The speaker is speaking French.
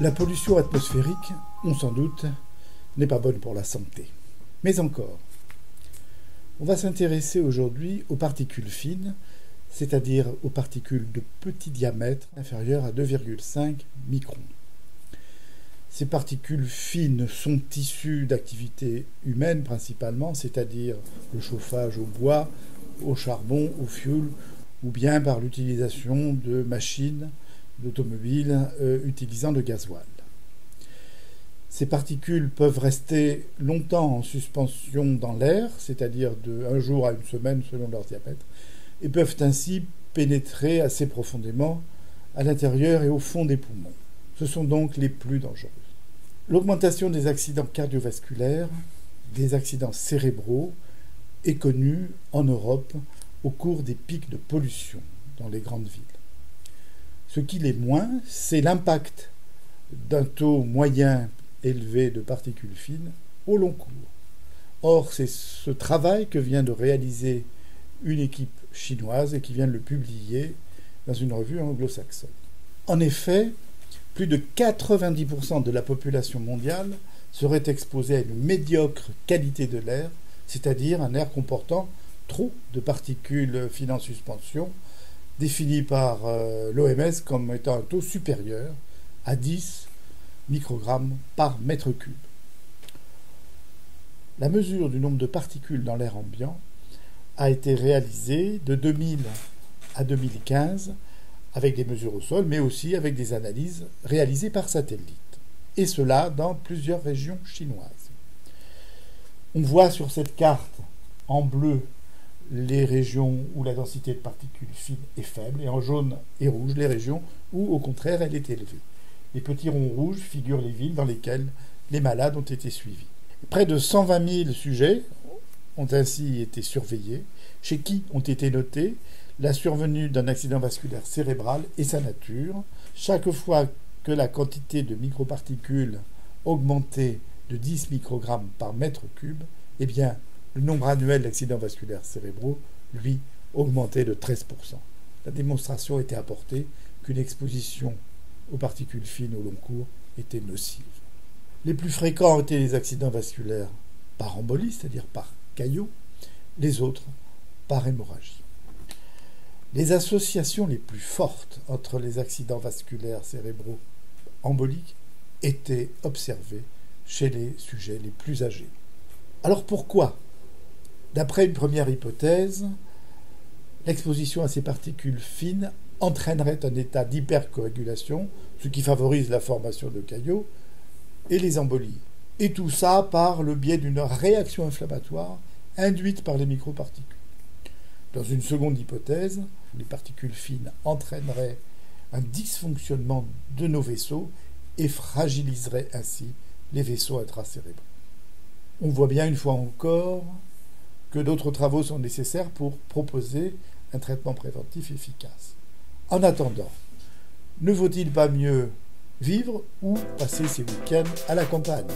La pollution atmosphérique, on s'en doute, n'est pas bonne pour la santé. Mais encore, on va s'intéresser aujourd'hui aux particules fines, c'est-à-dire aux particules de petit diamètre inférieur à 2,5 microns. Ces particules fines sont issues d'activités humaines principalement, c'est-à-dire le chauffage au bois, au charbon, au fioul, ou bien par l'utilisation de machines, d'automobiles utilisant le gasoil. Ces particules peuvent rester longtemps en suspension dans l'air, c'est-à-dire de 1 jour à 1 semaine selon leur diamètre, et peuvent ainsi pénétrer assez profondément à l'intérieur et au fond des poumons. Ce sont donc les plus dangereuses. L'augmentation des accidents cardiovasculaires, des accidents cérébraux, est connue en Europe au cours des pics de pollution dans les grandes villes. Ce qui l'est moins, c'est l'impact d'un taux moyen élevé de particules fines au long cours. Or, c'est ce travail que vient de réaliser une équipe chinoise et qui vient de le publier dans une revue anglo-saxonne. En effet, plus de 90% de la population mondiale serait exposée à une médiocre qualité de l'air, c'est-à-dire un air comportant trop de particules fines en suspension, défini par l'OMS comme étant un taux supérieur à 10 microgrammes par mètre cube. La mesure du nombre de particules dans l'air ambiant a été réalisée de 2000 à 2015 avec des mesures au sol, mais aussi avec des analyses réalisées par satellite, et cela dans plusieurs régions chinoises. On voit sur cette carte en bleu les régions où la densité de particules fines est faible, et en jaune et rouge les régions où, au contraire, elle est élevée. Les petits ronds rouges figurent les villes dans lesquelles les malades ont été suivis. Près de 120 000 sujets ont ainsi été surveillés, chez qui ont été notés la survenue d'un accident vasculaire cérébral et sa nature. Chaque fois que la quantité de microparticules augmentait de 10 microgrammes par mètre cube, eh bien, le nombre annuel d'accidents vasculaires cérébraux, lui, augmentait de 13%. La démonstration était apportée qu'une exposition aux particules fines au long cours était nocive. Les plus fréquents étaient les accidents vasculaires par embolie, c'est-à-dire par caillot, les autres par hémorragie. Les associations les plus fortes entre les accidents vasculaires cérébraux emboliques étaient observées chez les sujets les plus âgés. Alors pourquoi ? D'après une première hypothèse, l'exposition à ces particules fines entraînerait un état d'hypercoagulation, ce qui favorise la formation de caillots et les embolies. Et tout ça par le biais d'une réaction inflammatoire induite par les microparticules. Dans une seconde hypothèse, les particules fines entraîneraient un dysfonctionnement de nos vaisseaux et fragiliseraient ainsi les vaisseaux intracérébraux. On voit bien une fois encore que d'autres travaux sont nécessaires pour proposer un traitement préventif efficace. En attendant, ne vaut-il pas mieux vivre ou passer ses week-ends à la campagne ?